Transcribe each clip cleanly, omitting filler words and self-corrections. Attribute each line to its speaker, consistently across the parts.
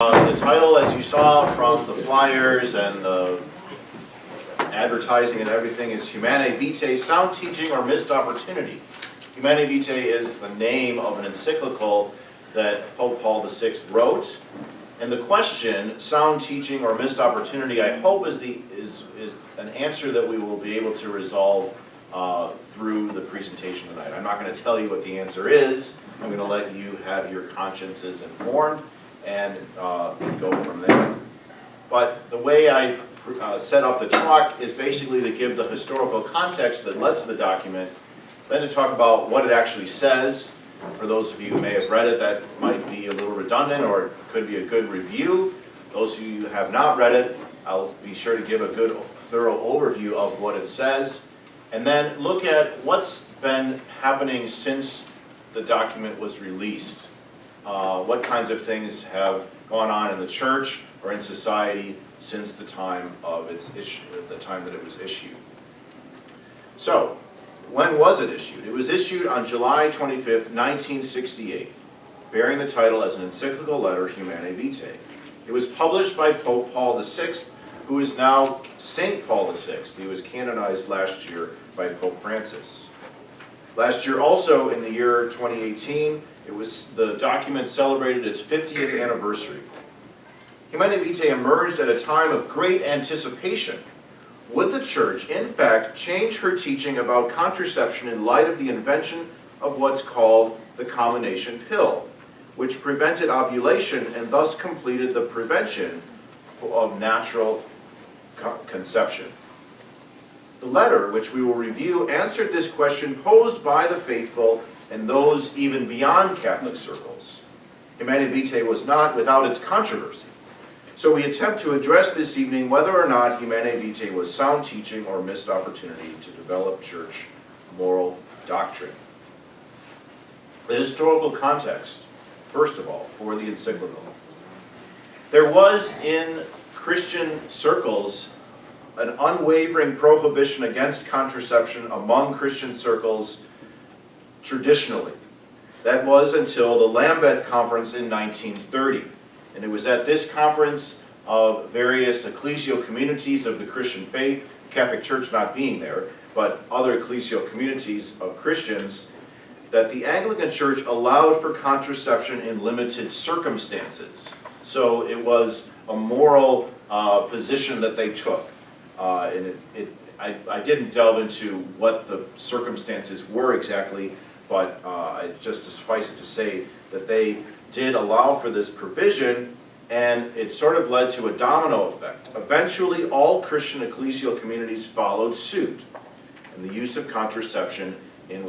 Speaker 1: The title, as you saw from the flyers and the advertising and everything, is Humanae Vitae, Sound Teaching or Missed Opportunity. Humanae Vitae is the name of an encyclical that Pope Paul VI wrote. And the question, sound teaching or missed opportunity, I hope is an answer that we will be able to resolve through the presentation tonight. I'm not going to tell you what the answer is. I'm going to let you have your consciences informed and go from there. But the way I set up the talk is basically to give the historical context that led to the document, then to talk about what it actually says. For those of you who may have read it, that might be a little redundant or could be a good review. Those of you who have not read it, I'll be sure to give a good, thorough overview of what it says, and then look at what's been happening since the document was released. What kinds of things have gone on in the church or in society since the time of its issue, the time that it was issued. So, when was it issued? It was issued on July 25th, 1968, bearing the title as an encyclical letter, Humanae Vitae. It was published by Pope Paul VI, who is now Saint Paul VI. He was canonized last year by Pope Francis. Last year, also in the year 2018, the document celebrated its 50th anniversary. Humanae Vitae emerged at a time of great anticipation. Would the Church, in fact, change her teaching about contraception in light of the invention of what's called the combination pill, which prevented ovulation and thus completed the prevention of natural conception? The letter, which we will review, answered this question posed by the faithful and those even beyond Catholic circles. Humanae Vitae was not without its controversy. So we attempt to address this evening whether or not Humanae Vitae was sound teaching or missed opportunity to develop church moral doctrine. The historical context, first of all, for the encyclical. There was in Christian circles an unwavering prohibition against contraception among Christian circles traditionally. That was until the Lambeth Conference in 1930. And it was at this conference of various ecclesial communities of the Christian faith, the Catholic Church not being there, but other ecclesial communities of Christians, that the Anglican Church allowed for contraception in limited circumstances. So it was a moral position that they took. I didn't delve into what the circumstances were exactly, but just to suffice it to say that they did allow for this provision, and it sort of led to a domino effect. Eventually, all Christian ecclesial communities followed suit, and the use of contraception in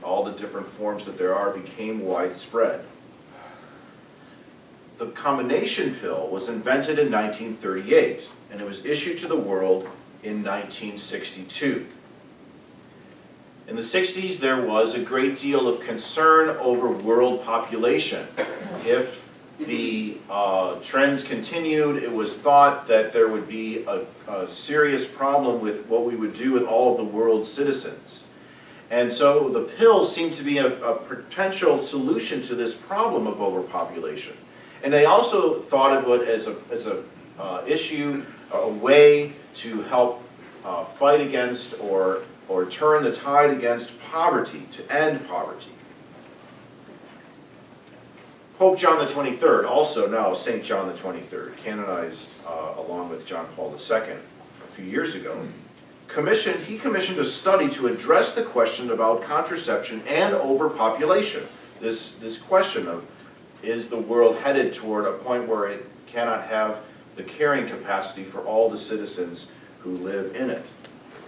Speaker 1: all the different forms that there are became widespread. The combination pill was invented in 1938, and it was issued to the world in 1962. In the 60s, there was a great deal of concern over world population. If the trends continued, it was thought that there would be a serious problem with what we would do with all of the world's citizens. And so the pill seemed to be a potential solution to this problem of overpopulation. And they also thought of it as an issue, a way to help fight against or turn the tide against poverty, to end poverty. Pope John the 23rd, also now St. John the 23rd, canonized along with John Paul II a few years ago, he commissioned a study to address the question about contraception and overpopulation. This question of, is the world headed toward a point where it cannot have the carrying capacity for all the citizens who live in it?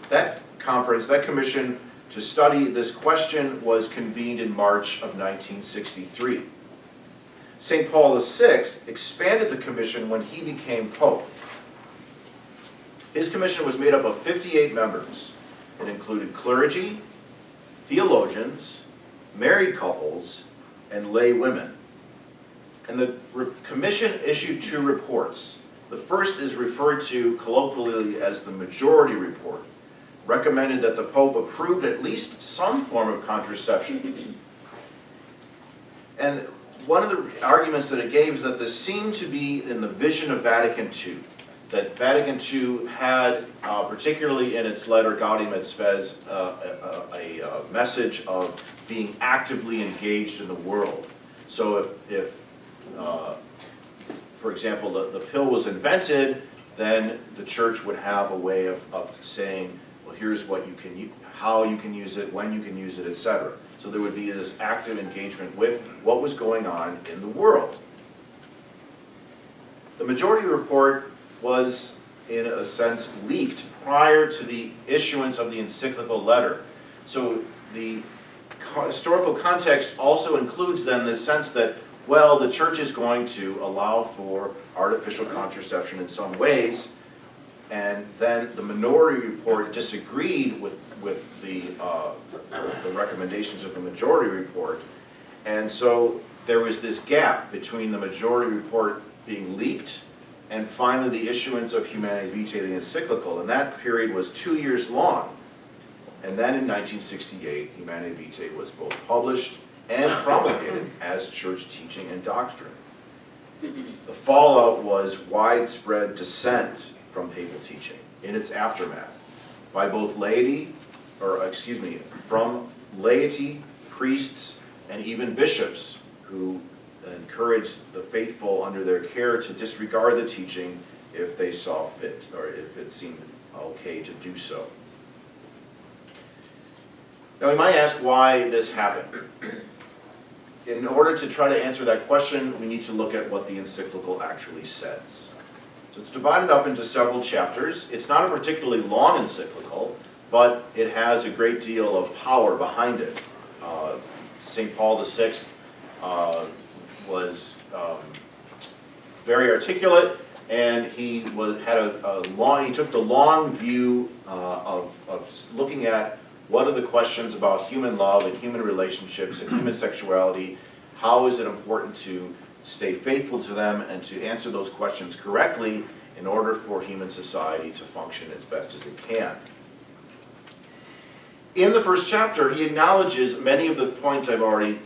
Speaker 1: That conference, that commission to study this question was convened in March of 1963. St. Paul VI expanded the commission when he became Pope. His commission was made up of 58 members. It included clergy, theologians, married couples, and lay women. And the commission issued two reports. The first is referred to colloquially as the majority report, recommended that the Pope approved at least some form of contraception. And one of the arguments that it gave is that this seemed to be in the vision of Vatican II. That Vatican II had, particularly in its letter Gaudium et Spes, a message of being actively engaged in the world. So if for example, the pill was invented, then the church would have a way of saying, well, here's what you can use, how you can use it, when you can use it, etc. So there would be this active engagement with what was going on in the world. The majority report was, in a sense, leaked prior to the issuance of the encyclical letter. So the historical context also includes then this sense that, well, the church is going to allow for artificial contraception in some ways, and then the minority report disagreed with the recommendations of the majority report, and so there was this gap between the majority report being leaked and finally the issuance of Humanae Vitae, the encyclical, and that period was 2 years long. And then in 1968, Humanae Vitae was both published and promulgated as church teaching and doctrine. The fallout was widespread dissent from papal teaching in its aftermath by both from laity, priests, and even bishops who encouraged the faithful under their care to disregard the teaching if they saw fit or if it seemed okay to do so. Now we might ask why this happened. In order to try to answer that question, we need to look at what the encyclical actually says. So it's divided up into several chapters. It's not a particularly long encyclical, but it has a great deal of power behind it. St. Paul VI was very articulate, and he took the long view of looking at what are the questions about human love and human relationships and human sexuality. How is it important to stay faithful to them and to answer those questions correctly in order for human society to function as best as it can? In the first chapter, he acknowledges many of the points I've already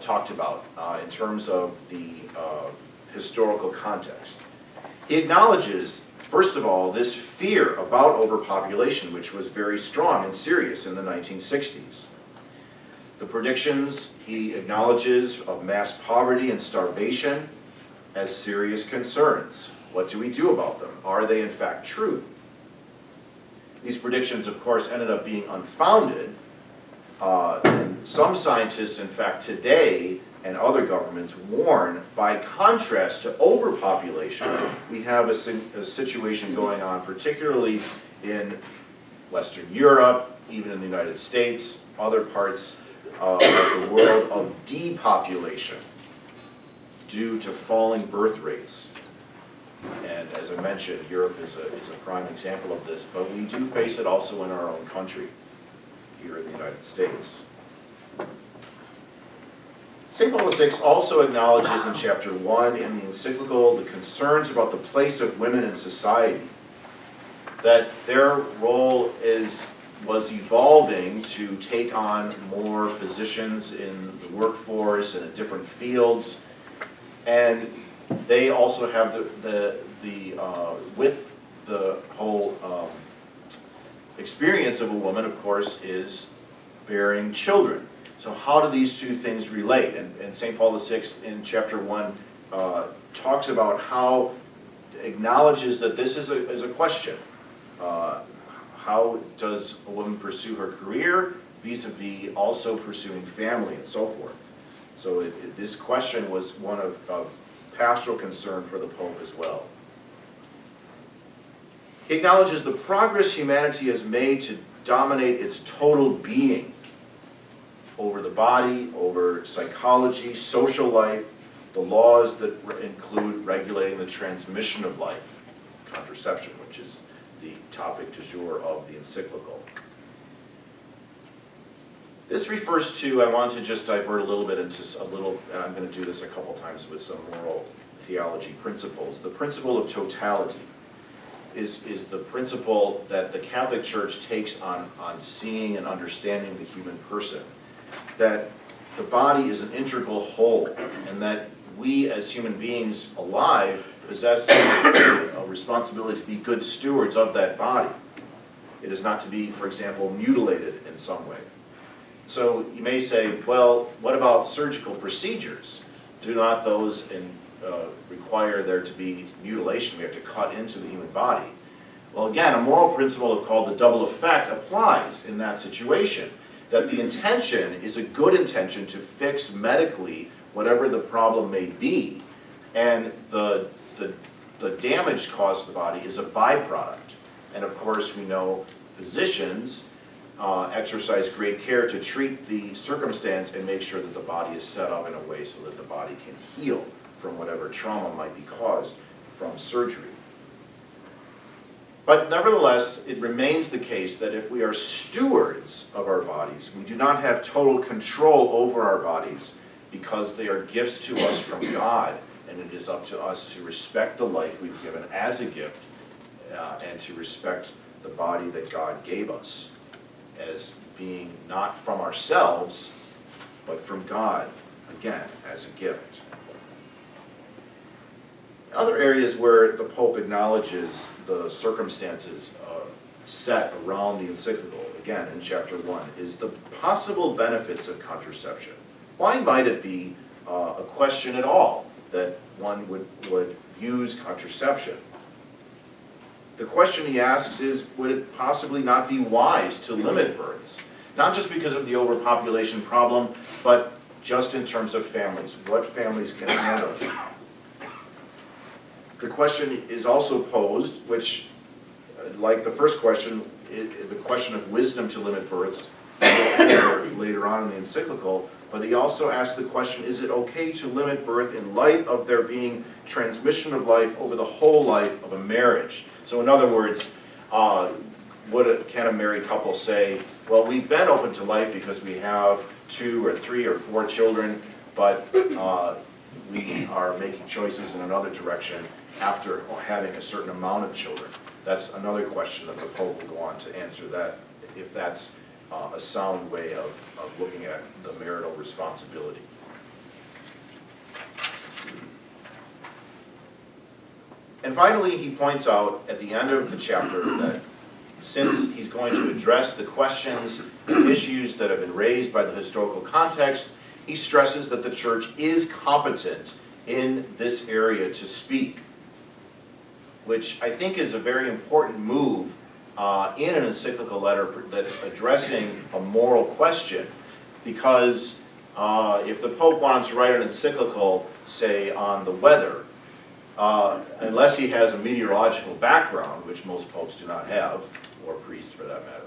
Speaker 1: talked about in terms of the historical context. He acknowledges, first of all, this fear about overpopulation, which was very strong and serious in the 1960s. The predictions, he acknowledges, of mass poverty and starvation as serious concerns. What do we do about them? Are they in fact true? These predictions, of course, ended up being unfounded. And some scientists, in fact, today, and other governments warn, by contrast to overpopulation, we have a situation going on, particularly in Western Europe, even in the United States, other parts of the world, of depopulation due to falling birth rates. And as I mentioned, Europe is a prime example of this, but we do face it also in our own country, here in the United States. St. Paul VI also acknowledges in chapter 1 in the encyclical the concerns about the place of women in society, that their role was evolving to take on more positions in the workforce and in different fields, and they also have with the whole experience of a woman, of course, is bearing children. So how do these two things relate? And St. Paul VI in chapter 1 talks about how, acknowledges that this is a question. How does a woman pursue her career vis-a-vis also pursuing family and so forth? So this question was one of pastoral concern for the Pope as well. He acknowledges the progress humanity has made to dominate its total being over the body, over psychology, social life, the laws that include regulating the transmission of life, contraception, which is the topic du jour of the encyclical. This refers to, I want to just divert a little bit into and I'm going to do this a couple times with some moral theology principles. The principle of totality is the principle that the Catholic Church takes on seeing and understanding the human person. That the body is an integral whole, and that we as human beings alive possess a responsibility to be good stewards of that body. It is not to be, for example, mutilated in some way. So you may say, well, what about surgical procedures? Do not those require there to be mutilation? We have to cut into the human body. Well, again, a moral principle called the double effect applies in that situation, that the intention is a good intention to fix medically whatever the problem may be, and the damage caused to the body is a byproduct. And of course, we know physicians exercise great care to treat the circumstance and make sure that the body is set up in a way so that the body can heal from whatever trauma might be caused from surgery. But nevertheless, it remains the case that if we are stewards of our bodies, we do not have total control over our bodies because they are gifts to us from God, and it is up to us to respect the life we've given as a gift and to respect the body that God gave us as being not from ourselves, but from God, again, as a gift. Other areas where the Pope acknowledges the circumstances set around the encyclical, again in chapter 1, is the possible benefits of contraception. Why might it be a question at all that one would use contraception? The question he asks is, would it possibly not be wise to limit births? Not just because of the overpopulation problem, but just in terms of families. What families can handle? The question is also posed, which, like the first question, the question of wisdom to limit births, later on in the encyclical, but he also asks the question, is it okay to limit birth in light of there being transmission of life over the whole life of a marriage? So in other words, can a married couple say, well, we've been open to life because we have 2 or 3 or 4 children, but we are making choices in another direction after having a certain amount of children? That's another question that the Pope will go on to answer, that if that's a sound way of looking at the marital responsibility. And finally, he points out at the end of the chapter that since he's going to address the questions and issues that have been raised by the historical context, he stresses that the Church is competent in this area to speak, which I think is a very important move in an encyclical letter that's addressing a moral question, because if the Pope wanted to write an encyclical, say, on the weather, unless he has a meteorological background, which most popes do not have, or priests for that matter,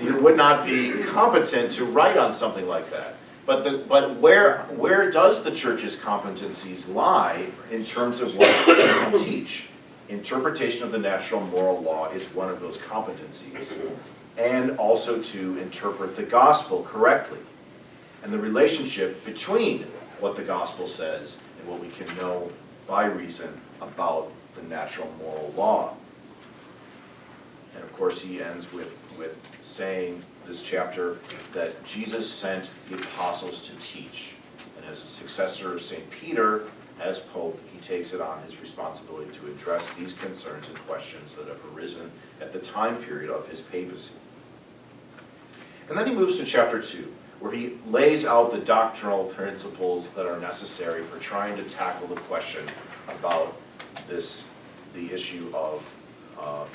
Speaker 1: he would not be competent to write on something like that. But where does the Church's competencies lie in terms of what it can teach? Interpretation of the natural moral law is one of those competencies, and also to interpret the gospel correctly, and the relationship between what the gospel says and what we can know by reason about the natural moral law. And of course he ends with saying this chapter that Jesus sent the apostles to teach, and as a successor of St. Peter, as Pope, he takes it on his responsibility to address these concerns and questions that have arisen at the time period of his papacy. And then he moves to chapter 2, where he lays out the doctrinal principles that are necessary for trying to tackle the question about the issue of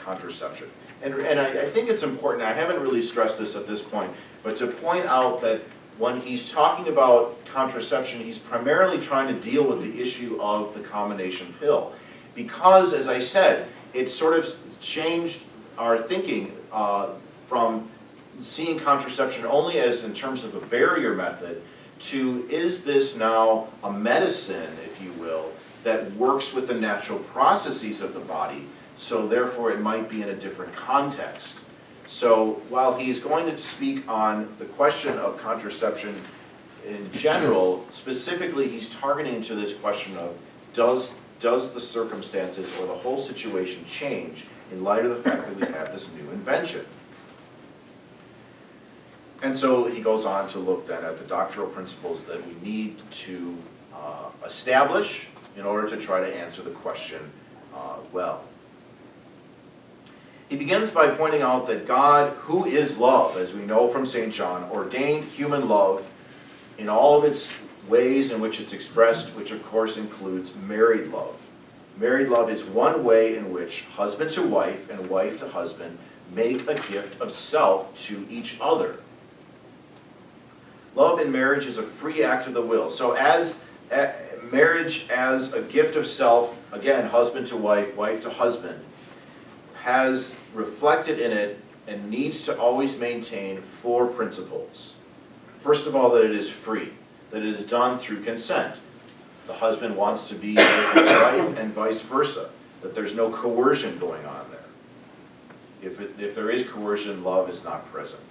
Speaker 1: contraception. And I think it's important, I haven't really stressed this at this point, but to point out that when he's talking about contraception, he's primarily trying to deal with the issue of the combination pill. Because, as I said, it sort of changed our thinking from seeing contraception only as in terms of a barrier method to, is this now a medicine, if you will, that works with the natural processes of the body, so therefore it might be in a different context. So while he's going to speak on the question of contraception in general, specifically he's targeting to this question of does the circumstances or the whole situation change in light of the fact that we have this new invention? And so he goes on to look then at the doctrinal principles that we need to establish in order to try to answer the question well. He begins by pointing out that God, who is love, as we know from St. John, ordained human love in all of its ways in which it's expressed, which of course includes married love. Married love is one way in which husband to wife and wife to husband make a gift of self to each other. Love in marriage is a free act of the will. So as marriage as a gift of self, again, husband to wife, wife to husband, has reflected in it and needs to always maintain 4 principles. First of all, that it is free, that it is done through consent. The husband wants to be with his wife and vice versa, that there's no coercion going on there. If there is coercion, love is not present.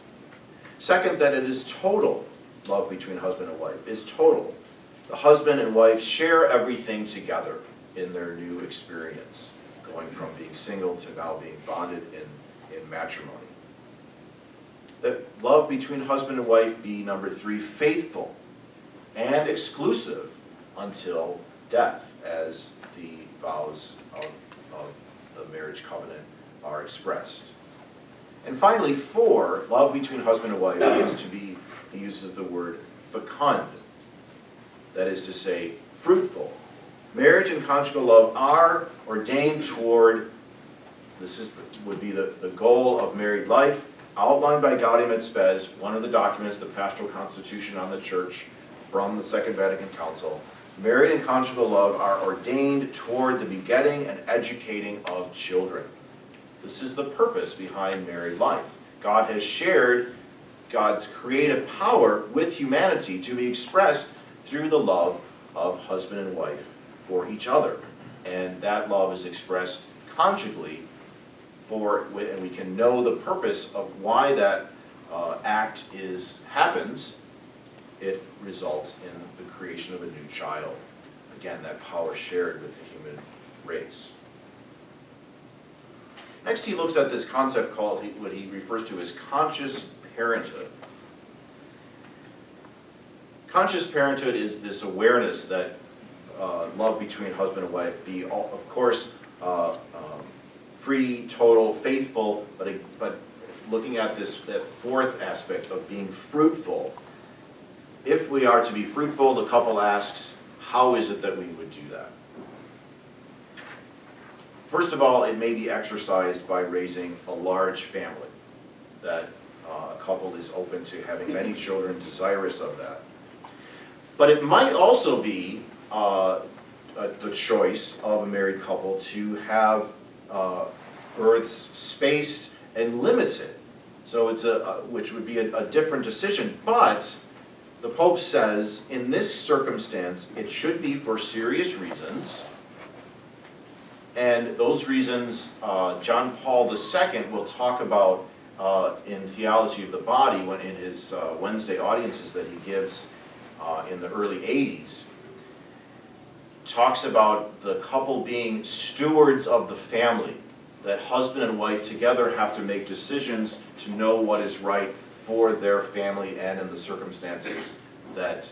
Speaker 1: Second, that it is total. Love between husband and wife is total. The husband and wife share everything together in their new experience, going from being single to now being bonded in matrimony. That love between husband and wife be, number 3, faithful and exclusive until death, as the vows of the marriage covenant are expressed. And finally, 4, love between husband and wife is to be, he uses the word fecund, that is to say, fruitful. Marriage and conjugal love are ordained toward, would be the goal of married life, outlined by Gaudium et Spes, one of the documents, the Pastoral Constitution on the Church from the Second Vatican Council. Married and conjugal love are ordained toward the begetting and educating of children. This is the purpose behind married life. God has shared God's creative power with humanity to be expressed through the love of husband and wife for each other. And that love is expressed conjugally and we can know the purpose of why that act happens. It results in the creation of a new child. Again, that power shared with the human race. Next, he looks at this concept called what he refers to as conscious parenthood. Conscious parenthood is this awareness that love between husband and wife be, of course, free, total, faithful, but looking at that 4th aspect of being fruitful. If we are to be fruitful, the couple asks, how is it that we would do that? First of all, it may be exercised by raising a large family, that a couple is open to having many children, desirous of that. But it might also be the choice of a married couple to have births spaced and limited. So it's which would be a different decision. But the Pope says, in this circumstance, it should be for serious reasons. And those reasons, John Paul II will talk about in Theology of the Body, when in his Wednesday audiences that he gives in the early 80s, talks about the couple being stewards of the family, that husband and wife together have to make decisions to know what is right for their family and in the circumstances that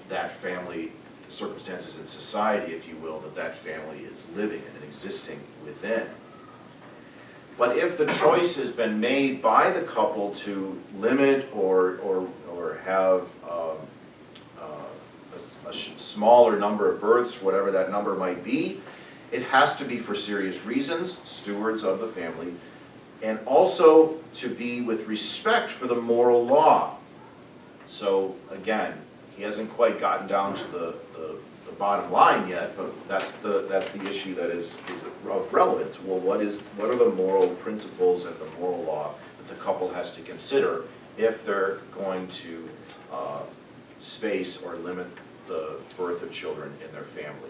Speaker 1: that family, circumstances in society, if you will, that family is living and existing within. But if the choice has been made by the couple to limit or have a smaller number of births, whatever that number might be, it has to be for serious reasons, stewards of the family, and also to be with respect for the moral law. So again, he hasn't quite gotten down to the bottom line yet, but that's the issue that is of relevance. Well, what are the moral principles and the moral law that the couple has to consider if they're going to space or limit the birth of children in their family?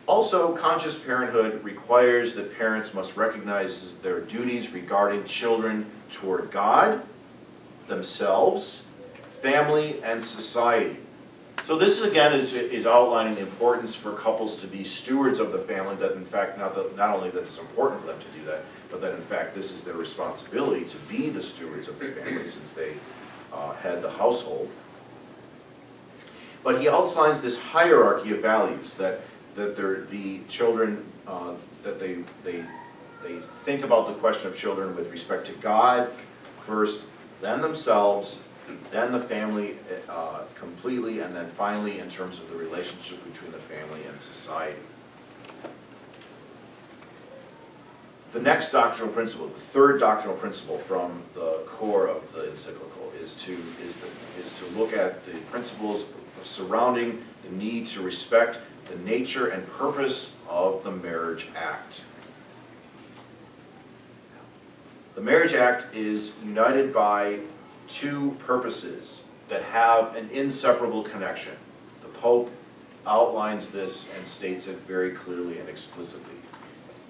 Speaker 1: Also, conscious parenthood requires that parents must recognize their duties regarding children toward God, themselves, family, and society. So this again is outlining the importance for couples to be stewards of the family, that in fact, not only that it's important for them to do that, but that in fact this is their responsibility to be the stewards of the family since they head the household. But he outlines this hierarchy of values that the children, that they think about the question of children with respect to God first, then themselves, then the family completely, and then finally in terms of the relationship between the family and society. The next doctrinal principle, the third doctrinal principle from the core of the encyclical is to look at the principles surrounding the need to respect the nature and purpose of the marriage act. The marriage act is united by two purposes that have an inseparable connection. The Pope outlines this and states it very clearly and explicitly.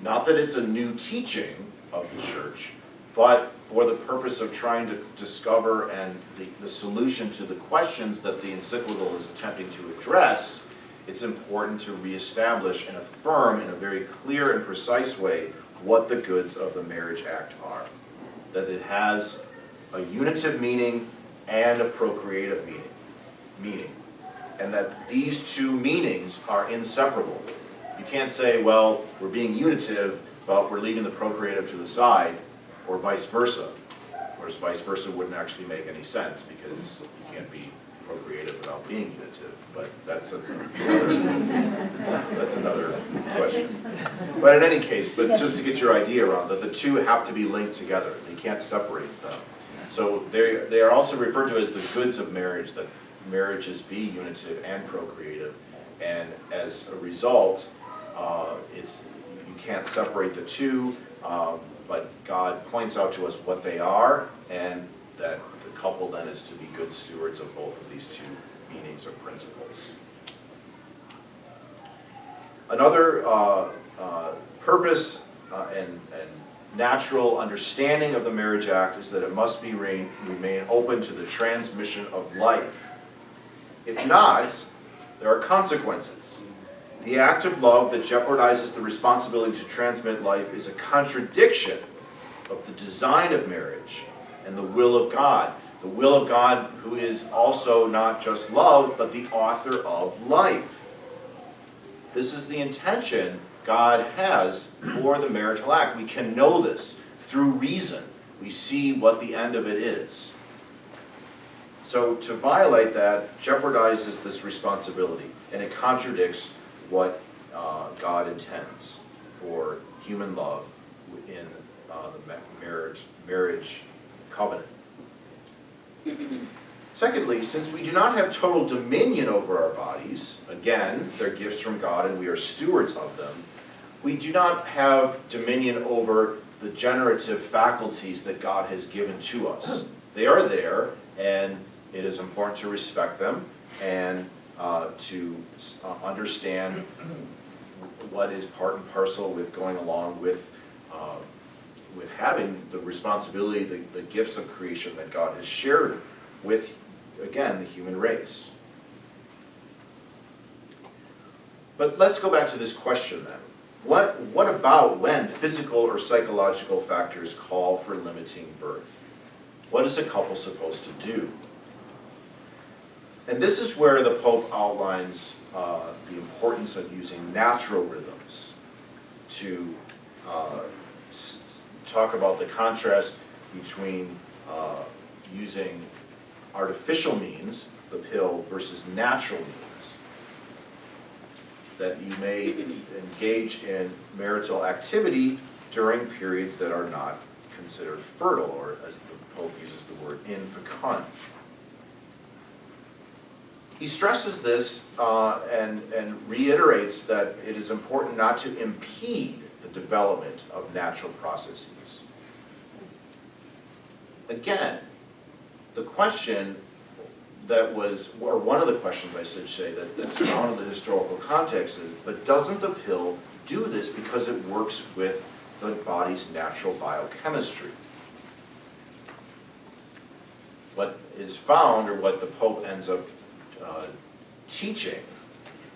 Speaker 1: Not that it's a new teaching of the Church, but for the purpose of trying to discover and the solution to the questions that the encyclical is attempting to address, it's important to reestablish and affirm in a very clear and precise way what the goods of the marriage act are. That it has a unitive meaning and a procreative meaning. And that these two meanings are inseparable. You can't say, well, we're being unitive, but we're leaving the procreative to the side, or vice versa. Whereas vice versa wouldn't actually make any sense, because you can't be procreative without being unitive. But that's another question. But in any case, but just to get your idea around that the two have to be linked together. They can't separate them. So they are also referred to as the goods of marriage, that marriages be unitive and procreative. And as a result, you can't separate the two, but God points out to us what they are, and that the couple then is to be good stewards of both of these two meanings or principles. Another purpose and natural understanding of the marriage act is that it must remain open to the transmission of life. If not, there are consequences. The act of love that jeopardizes the responsibility to transmit life is a contradiction of the design of marriage and the will of God. The will of God, who is also not just love, but the author of life. This is the intention God has for the marital act. We can know this through reason. We see what the end of it is. So to violate that jeopardizes this responsibility, and it contradicts what God intends for human love in the marriage covenant. Secondly, since we do not have total dominion over our bodies, again, they're gifts from God and we are stewards of them, we do not have dominion over the generative faculties that God has given to us. They are there, and it is important to respect them and to understand what is part and parcel with going along with having the responsibility, the gifts of creation that God has shared with, again, the human race. But let's go back to this question then. What about when physical or psychological factors call for limiting birth? What is a couple supposed to do? And this is where the Pope outlines the importance of using natural rhythms to talk about the contrast between using artificial means, the pill, versus natural means. That you may engage in marital activity during periods that are not considered fertile, or as the Pope uses the word, infecund. He stresses this and reiterates that it is important not to impede the development of natural processes. Again, the question that was, or one of the questions I should say, that's found in the historical context is, but doesn't the pill do this because it works with the body's natural biochemistry? What is found, or what the Pope ends up teaching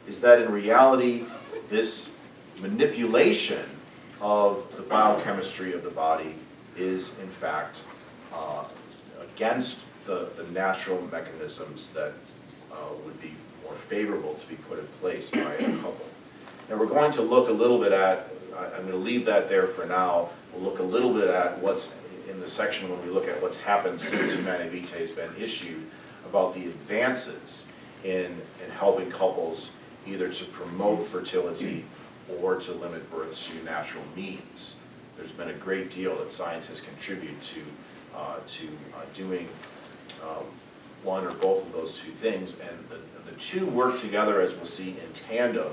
Speaker 1: is that in reality, this manipulation of the biochemistry of the body is in fact against the natural mechanisms that would be more favorable to be put in place by a couple. Now we're going to look a little bit at, I'm going to leave that there for now, we'll look a little bit at what's in the section when we look at what's happened since Humanae Vitae has been issued about the advances in helping couples either to promote fertility or to limit births through natural means. There's been a great deal that science has contributed to doing one or both of those two things, and the two work together, as we'll see, in tandem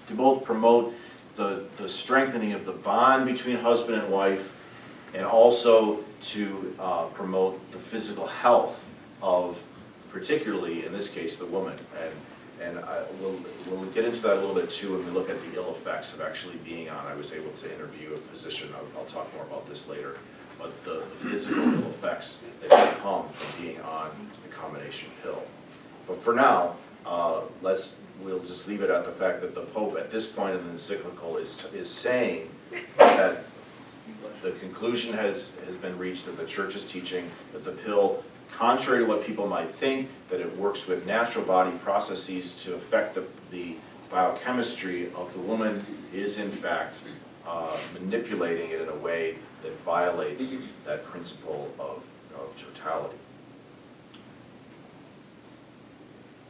Speaker 1: to both promote the strengthening of the bond between husband and wife, and also to promote the physical health of, particularly in this case, the woman. And we'll get into that a little bit too when we look at the ill effects of actually being on. I was able to interview a physician, I'll talk more about this later, but the physical ill effects that come from being on the combination pill. But for now, we'll just leave it at the fact that the Pope at this point in the encyclical is saying that the conclusion has been reached that the Church is teaching that the pill, contrary to what people might think, that it works with natural body processes to affect the biochemistry of the woman, is in fact manipulating it in a way that violates that principle of totality.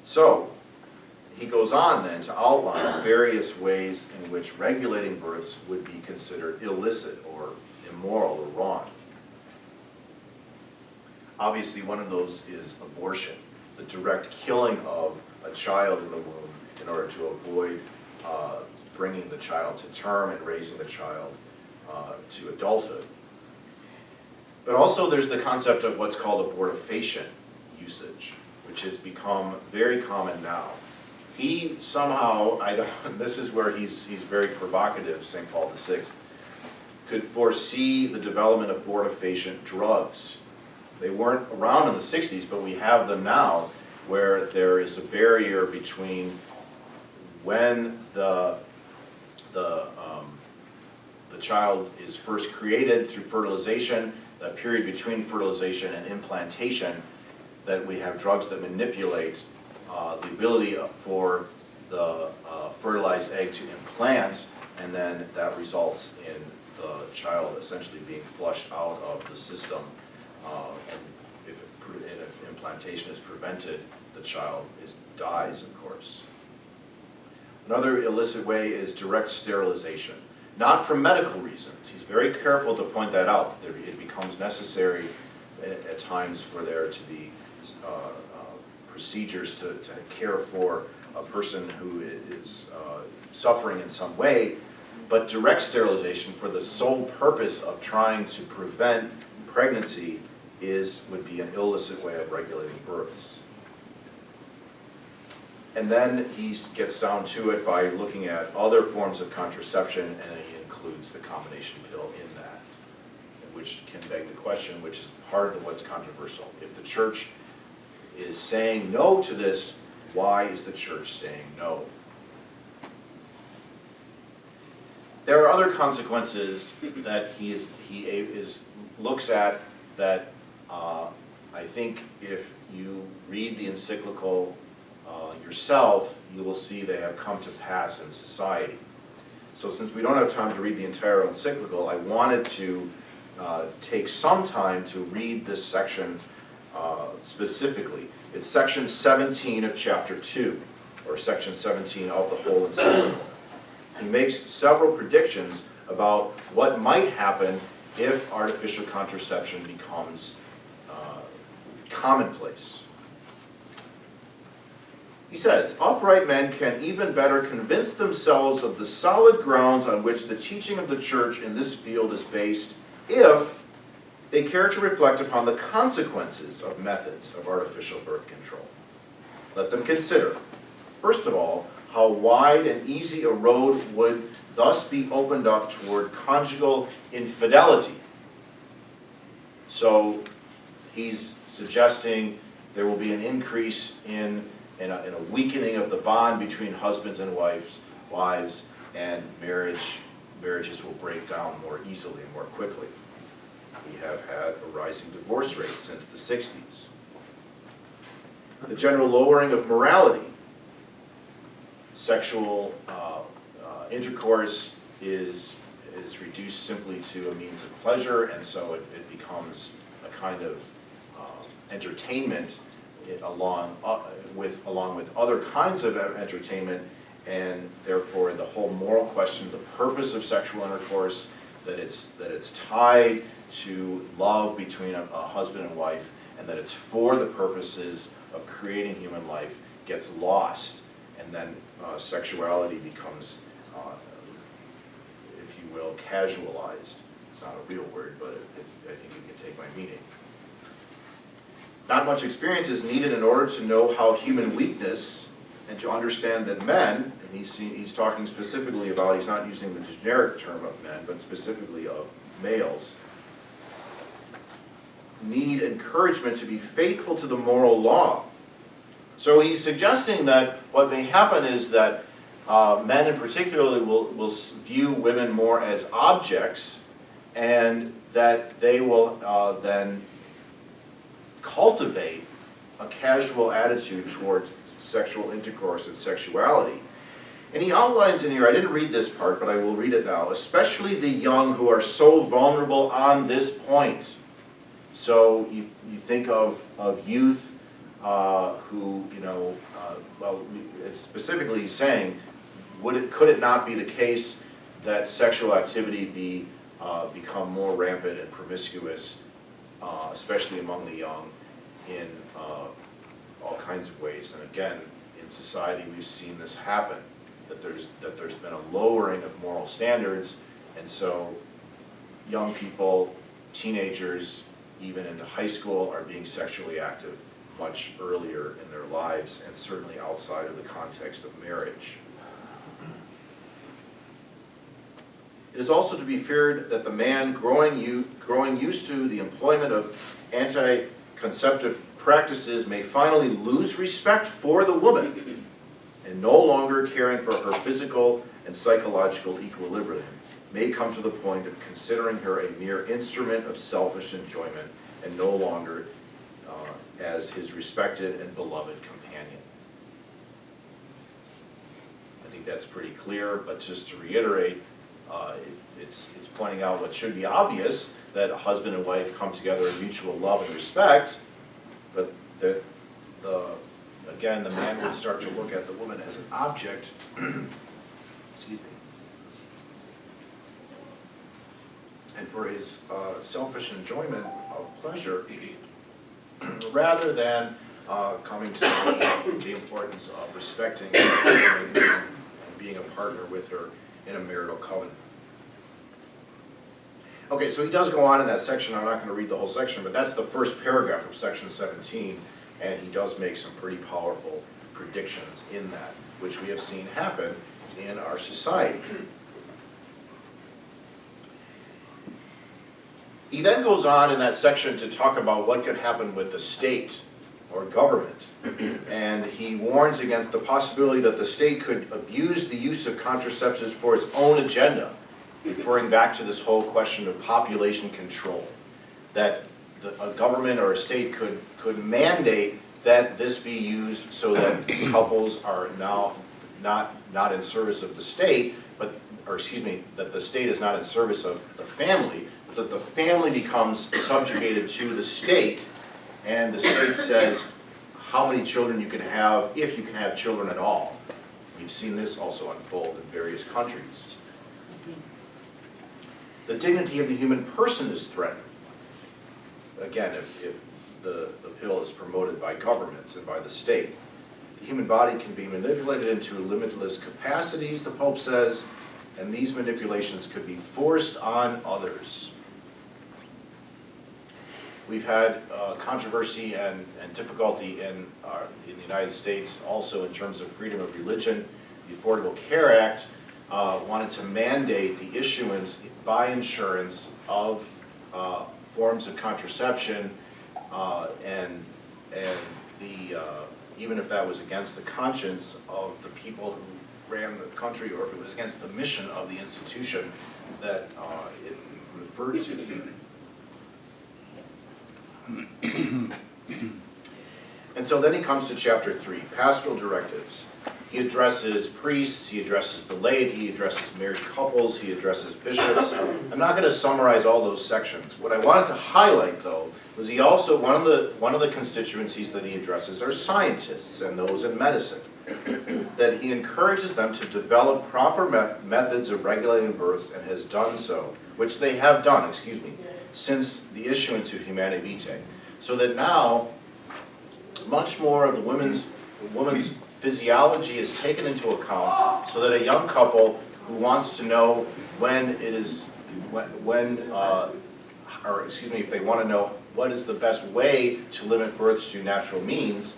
Speaker 1: So, he goes on then to outline various ways in which regulating births would be considered illicit or immoral or wrong. Obviously, one of those is abortion, the direct killing of a child in the womb in order to avoid bringing the child to term and raising the child to adulthood. But also there's the concept of what's called abortifacient usage, which has become very common now. He somehow, this is where he's very provocative, St. Paul VI, could foresee the development of abortifacient drugs. They weren't around in the 60s, but we have them now, where there is a barrier between when the child is first created through fertilization, that period between fertilization and implantation, that we have drugs that manipulate the ability for the fertilized egg to implant, and then that results in the child essentially being flushed out of the system. And if implantation is prevented, the child dies, of course. Another illicit way is direct sterilization. Not for medical reasons. He's very careful to point that out. It becomes necessary at times for there to be procedures to care for a person who is suffering in some way, but direct sterilization for the sole purpose of trying to prevent pregnancy would be an illicit way of regulating births. And then he gets down to it by looking at other forms of contraception, and he includes the combination pill in that, which can beg the question, which is part of what's controversial. If the Church is saying no to this, why is the Church saying no? There are other consequences that he looks at that I think if you read the encyclical yourself, you will see they have come to pass in society. So since we don't have time to read the entire encyclical, I wanted to take some time to read this section specifically. It's section 17 of chapter 2, or section 17 of the whole encyclical. He makes several predictions about what might happen if artificial contraception becomes commonplace. He says, upright men can even better convince themselves of the solid grounds on which the teaching of the Church in this field is based if they care to reflect upon the consequences of methods of artificial birth control. Let them consider, first of all, how wide and easy a road would thus be opened up toward conjugal infidelity. So he's suggesting there will be an increase in in a weakening of the bond between husbands and wives, and marriages will break down more easily and more quickly. We have had a rising divorce rate since the 60s. The general lowering of morality. Sexual intercourse is reduced simply to a means of pleasure, and so it becomes a kind of entertainment along with other kinds of entertainment, and therefore the whole moral question, the purpose of sexual intercourse, that it's tied to love between a husband and wife, and that it's for the purposes of creating human life, gets lost, and then sexuality becomes, if you will, casualized. It's not a real word, but I think you can take my meaning. Not much experience is needed in order to know how human weakness, and to understand that men, and he's talking specifically about, he's not using the generic term of men, but specifically of males, need encouragement to be faithful to the moral law. So he's suggesting that what may happen is that men in particular will view women more as objects, and that they will then cultivate a casual attitude toward sexual intercourse and sexuality. And he outlines in here, I didn't read this part, but I will read it now, especially the young who are so vulnerable on this point. So you think of youth who, specifically saying, could it not be the case that sexual activity become more rampant and promiscuous, especially among the young, in all kinds of ways? And again, in society we've seen this happen, that there's been a lowering of moral standards, and so young people, teenagers, even into high school, are being sexually active much earlier in their lives, and certainly outside of the context of marriage. It is also to be feared that the man growing used to the employment of anti-conceptive practices may finally lose respect for the woman, and no longer caring for her physical and psychological equilibrium, may come to the point of considering her a mere instrument of selfish enjoyment, and no longer as his respected and beloved companion. I think that's pretty clear, but just to reiterate, it's pointing out what should be obvious, that a husband and wife come together in mutual love and respect, but again, the man would start to look at the woman as an object, excuse me, and for his selfish enjoyment of pleasure, rather than coming to see the importance of respecting and being a partner with her in a marital covenant. Okay, so he does go on in that section. I'm not going to read the whole section, but that's the first paragraph of section 17, and he does make some pretty powerful predictions in that, which we have seen happen in our society. He then goes on in that section to talk about what could happen with the state or government, and he warns against the possibility that the state could abuse the use of contraceptives for its own agenda, referring back to this whole question of population control, that a government or a state could mandate that this be used so that couples are now not in service of the state, that the state is not in service of the family, but that the family becomes subjugated to the state, and the state says how many children you can have, if you can have children at all. We've seen this also unfold in various countries. The dignity of the human person is threatened. Again, if the pill is promoted by governments and by the state. The human body can be manipulated into limitless capacities, the Pope says, and these manipulations could be forced on others. We've had controversy and difficulty in the United States also in terms of freedom of religion. The Affordable Care Act wanted to mandate the issuance by insurance of forms of contraception, and the even if that was against the conscience of the people who ran the country, or if it was against the mission of the institution that it referred to. And so then he comes to chapter 3, pastoral directives. He addresses priests, he addresses the laity, he addresses married couples, he addresses bishops. I'm not going to summarize all those sections. What I wanted to highlight, though, was he also, one of the constituencies that he addresses are scientists and those in medicine. That he encourages them to develop proper methods of regulating birth, and has done so, which they have done, since the issuance of Humanae Vitae. So that now, much more of the woman's physiology is taken into account, so that a young couple who wants to know if they want to know what is the best way to limit births through natural means,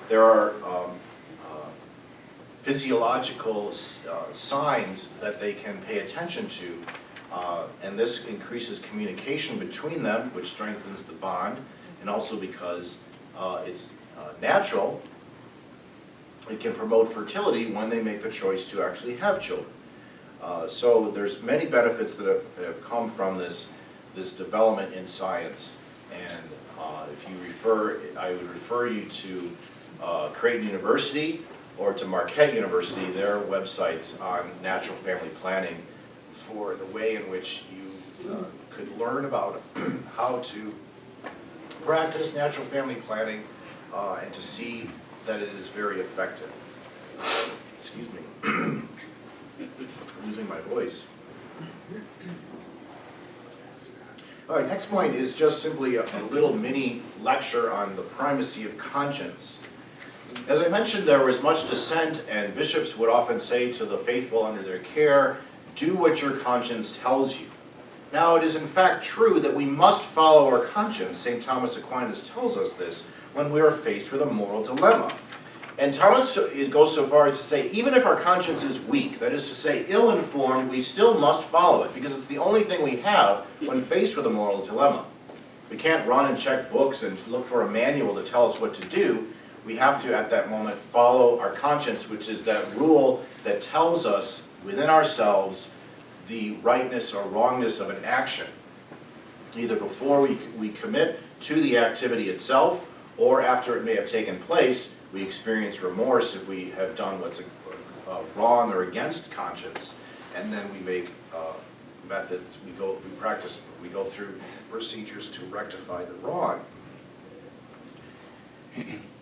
Speaker 1: there are physiological signs that they can pay attention to, and this increases communication between them, which strengthens the bond, and also because it's natural, it can promote fertility when they make the choice to actually have children. So there's many benefits that have come from this development in science, and if you I would refer you to Creighton University or to Marquette University, their websites on natural family planning, for the way in which you could learn about how to practice natural family planning and to see that it is very effective. Excuse me. I'm losing my voice. All right, next point is just simply a little mini lecture on the primacy of conscience. As I mentioned, there was much dissent, and bishops would often say to the faithful under their care, do what your conscience tells you. Now, it is in fact true that we must follow our conscience. St. Thomas Aquinas tells us this when we are faced with a moral dilemma. And Thomas, it goes so far as to say, even if our conscience is weak, that is to say, ill-informed, we still must follow it, because it's the only thing we have when faced with a moral dilemma. We can't run and check books and look for a manual to tell us what to do. We have to, at that moment, follow our conscience, which is that rule that tells us within ourselves the rightness or wrongness of an action, either before we commit to the activity itself, or after it may have taken place. We experience remorse if we have done what's wrong or against conscience, and then we make methods, we go through procedures to rectify the wrong.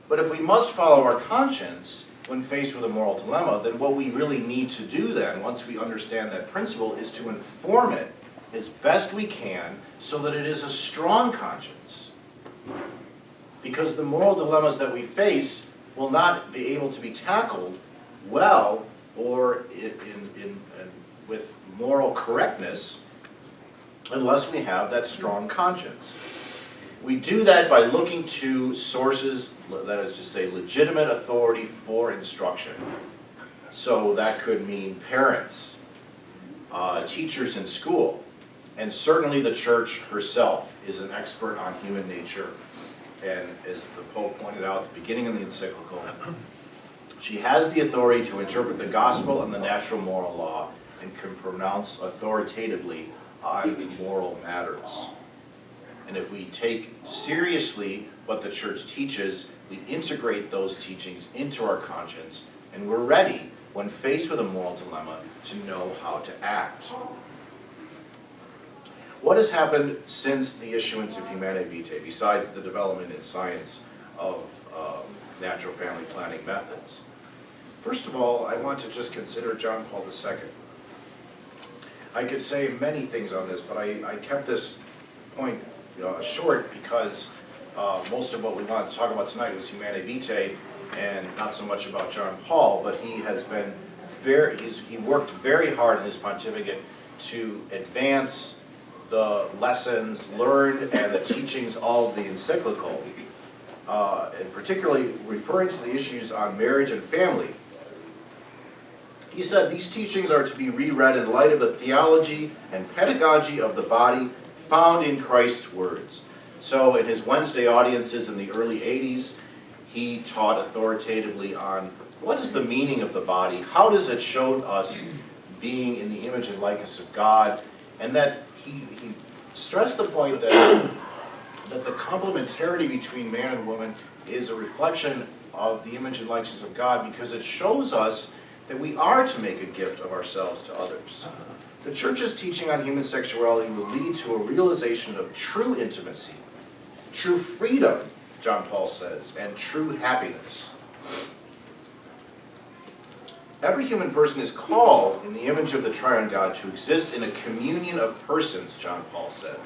Speaker 1: But if we must follow our conscience when faced with a moral dilemma, then what we really need to do then, once we understand that principle, is to inform it as best we can so that it is a strong conscience. Because the moral dilemmas that we face will not be able to be tackled well or with moral correctness unless we have that strong conscience. We do that by looking to sources, that is to say, legitimate authority for instruction. So that could mean parents, teachers in school, and certainly the Church herself is an expert on human nature. And as the Pope pointed out at the beginning of the encyclical, she has the authority to interpret the gospel and the natural moral law and can pronounce authoritatively on moral matters. And if we take seriously what the Church teaches, we integrate those teachings into our conscience, and we're ready, when faced with a moral dilemma, to know how to act. What has happened since the issuance of Humanae Vitae, besides the development in science of natural family planning methods? First of all, I want to just consider John Paul II. I could say many things on this, but I kept this point short because most of what we wanted to talk about tonight was Humanae Vitae and not so much about John Paul, but he has been he worked very hard in his pontificate to advance the lessons learned and the teachings of the encyclical, and particularly referring to the issues on marriage and family. He said these teachings are to be reread in light of the theology and pedagogy of the body found in Christ's words. So in his Wednesday audiences in the early 80s, he taught authoritatively on what is the meaning of the body, how does it show us being in the image and likeness of God, and that he stressed the point that the complementarity between man and woman is a reflection of the image and likeness of God, because it shows us that we are to make a gift of ourselves to others. The Church's teaching on human sexuality will lead to a realization of true intimacy, true freedom, John Paul says, and true happiness. Every human person is called in the image of the triune God to exist in a communion of persons, John Paul says.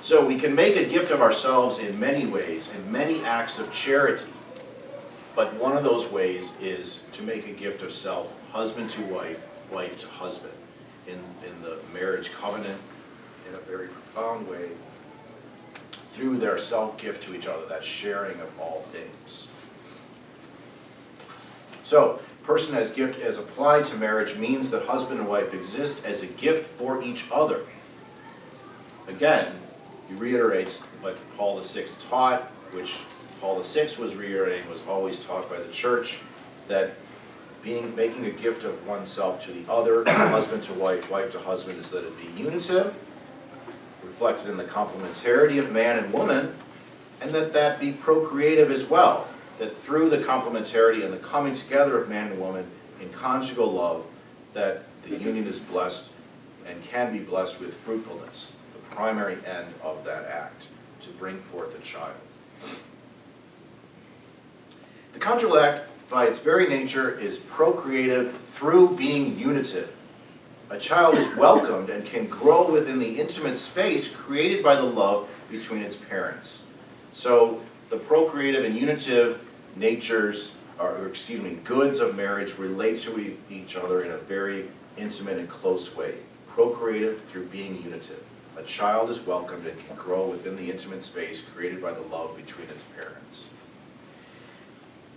Speaker 1: So we can make a gift of ourselves in many ways, in many acts of charity. But one of those ways is to make a gift of self, husband to wife, wife to husband, in the marriage covenant, in a very profound way, through their self-gift to each other, that sharing of all things. So, person as gift as applied to marriage means that husband and wife exist as a gift for each other. Again, he reiterates what Paul VI taught, which Paul VI was reiterating, was always taught by the Church, that making a gift of oneself to the other, husband to wife, wife to husband, is that it be unitive, reflected in the complementarity of man and woman, and that be procreative as well, that through the complementarity and the coming together of man and woman in conjugal love, that the union is blessed and can be blessed with fruitfulness, the primary end of that act, to bring forth a child. The conjugal act, by its very nature, is procreative through being unitive. A child is welcomed and can grow within the intimate space created by the love between its parents. So the procreative and unitive natures, goods of marriage relate to each other in a very intimate and close way. Procreative through being unitive. A child is welcomed and can grow within the intimate space created by the love between its parents.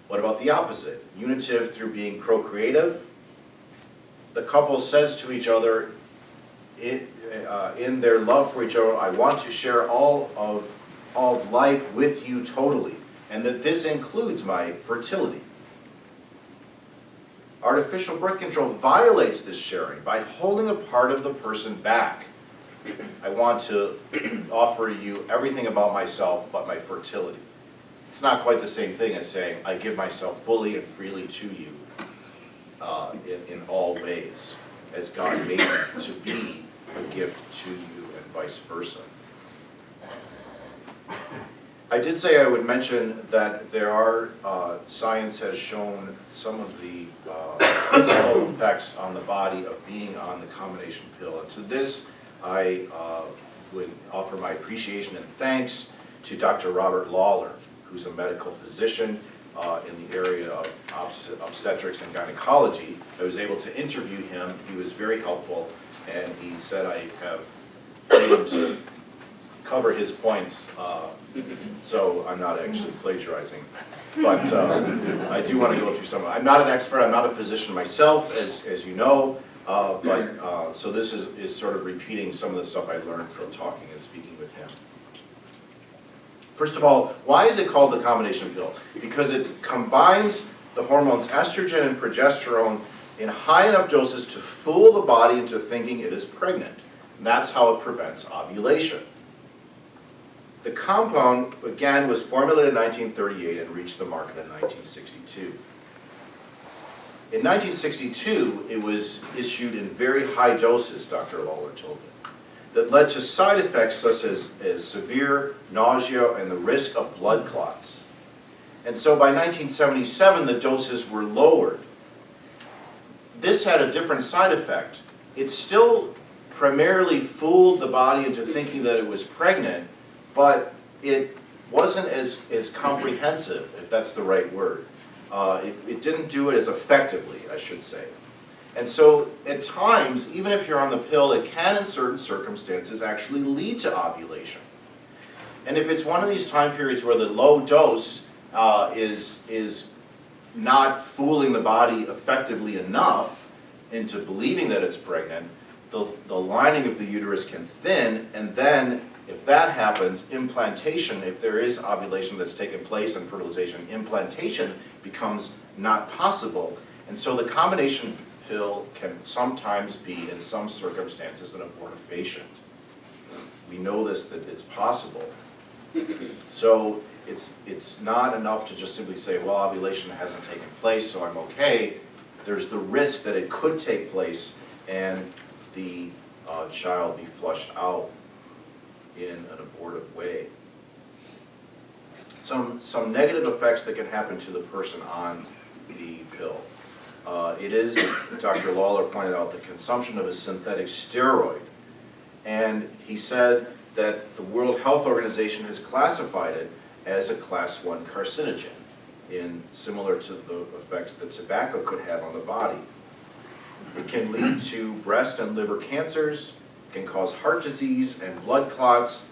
Speaker 1: What about the opposite? Unitive through being procreative. The couple says to each other in their love for each other, I want to share all of life with you totally, and that this includes my fertility. Artificial birth control violates this sharing by holding a part of the person back. I want to offer you everything about myself but my fertility. It's not quite the same thing as saying, I give myself fully and freely to you in all ways, as God made me to be a gift to you and vice versa. I did say I would mention that there are, science has shown some of the physical effects on the body of being on the combination pill. And to this, I would offer my appreciation and thanks to Dr. Robert Lawler, who's a medical physician in the area of obstetrics and gynecology. I was able to interview him. He was very helpful, and he said I have freedom to cover his points, so I'm not actually plagiarizing. But I do want to go through some. I'm not an expert. I'm not a physician myself, as you know. So this is sort of repeating some of the stuff I learned from talking and speaking with him. First of all, why is it called the combination pill? Because it combines the hormones estrogen and progesterone in high enough doses to fool the body into thinking it is pregnant. And that's how it prevents ovulation. The compound, again, was formulated in 1938 and reached the market in 1962. In 1962, it was issued in very high doses, Dr. Lawler told me, that led to side effects such as severe nausea and the risk of blood clots. And so by 1977, the doses were lowered. This had a different side effect. It still primarily fooled the body into thinking that it was pregnant, but it wasn't as comprehensive, if that's the right word. It didn't do it as effectively, I should say. And so, at times, even if you're on the pill, it can, in certain circumstances, actually lead to ovulation. And if it's one of these time periods where the low dose is not fooling the body effectively enough into believing that it's pregnant, the lining of the uterus can thin, and then if that happens, implantation, if there is ovulation that's taken place and fertilization, implantation becomes not possible. And so the combination pill can sometimes be, in some circumstances, an abortifacient. We know this, that it's possible. So it's not enough to just simply say, well, ovulation hasn't taken place, so I'm okay. There's the risk that it could take place and the child be flushed out in an abortive way. Some negative effects that can happen to the person on the pill. It is, Dr. Lawler pointed out, the consumption of a synthetic steroid. And he said that the World Health Organization has classified it as a class 1 carcinogen, similar to the effects that tobacco could have on the body. It can lead to breast and liver cancers, can cause heart disease and blood clots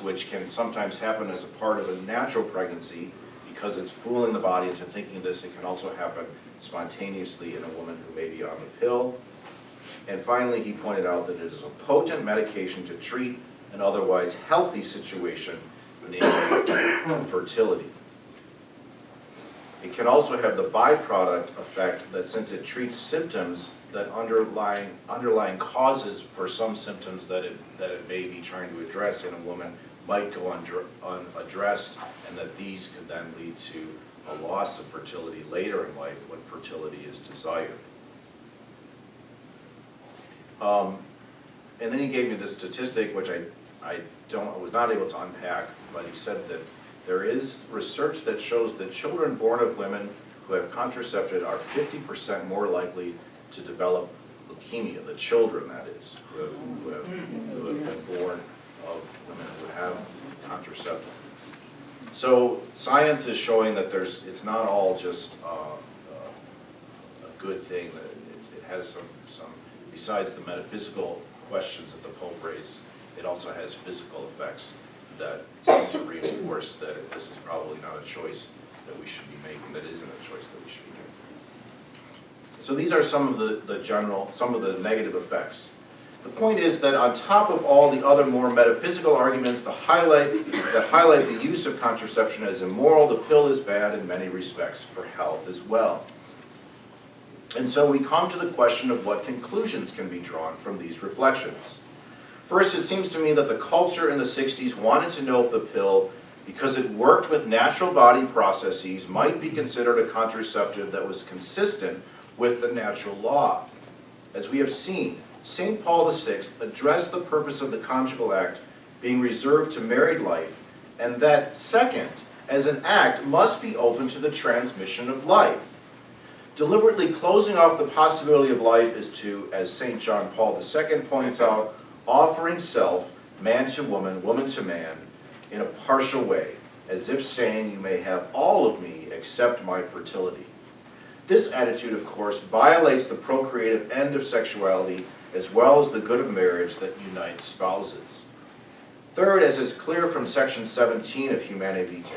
Speaker 1: which can sometimes happen as a part of a natural pregnancy because it's fooling the body into thinking this. It can also happen spontaneously in a woman who may be on the pill. And finally, he pointed out that it is a potent medication to treat an otherwise healthy situation, namely fertility. It can also have the byproduct effect that since it treats symptoms, that underlying causes for some symptoms that it may be trying to address in a woman might go unaddressed, and that these could then lead to a loss of fertility later in life when fertility is desired. And then he gave me this statistic, which I was not able to unpack, but he said that there is research that shows that children born of women who have contracepted are 50% more likely to develop leukemia, the children, that is, who have been born of women who have contracepted. So science is showing that it's not all just a good thing, that it has some, besides the metaphysical questions that the Pope raised, it also has physical effects that seem to reinforce that this is probably not a choice that we should be making, that isn't a choice that we should be making. So these are some of the negative effects. The point is that on top of all the other more metaphysical arguments that highlight the use of contraception as immoral, the pill is bad in many respects for health as well. And so we come to the question of what conclusions can be drawn from these reflections. First, it seems to me that the culture in the 60s wanted to know if the pill, because it worked with natural body processes, might be considered a contraceptive that was consistent with the natural law. As we have seen, St. Paul VI addressed the purpose of the conjugal act being reserved to married life, and that, second, as an act must be open to the transmission of life. Deliberately closing off the possibility of life is to, as St. John Paul II points out, offering self, man to woman, woman to man, in a partial way, as if saying, you may have all of me except my fertility. This attitude, of course, violates the procreative end of sexuality as well as the good of marriage that unites spouses. Third, as is clear from section 17 of Humanae Vitae,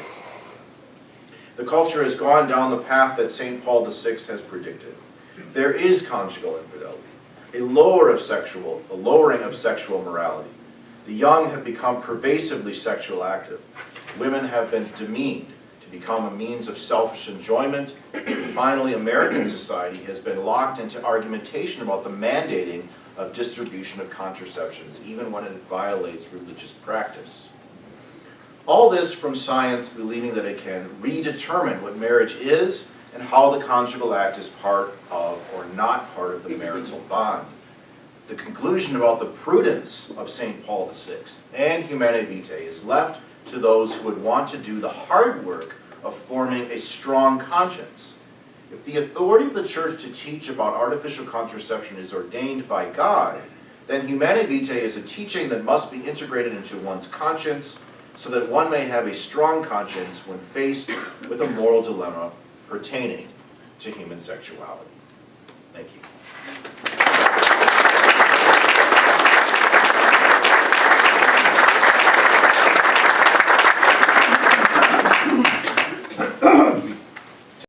Speaker 1: the culture has gone down the path that St. Paul VI has predicted. There is conjugal infidelity, a lowering of sexual morality. The young have become pervasively sexual active. Women have been demeaned to become a means of selfish enjoyment. And finally, American society has been locked into argumentation about the mandating of distribution of contraceptions, even when it violates religious practice. All this from science believing that it can redetermine what marriage is and how the conjugal act is part of or not part of the marital bond. The conclusion about the prudence of St. Paul VI and Humanae Vitae is left to those who would want to do the hard work of forming a strong conscience. If the authority of the Church to teach about artificial contraception is ordained by God, then Humanae Vitae is a teaching that must be integrated into one's conscience so that one may have a strong conscience when faced with a moral dilemma pertaining to human sexuality. Thank you.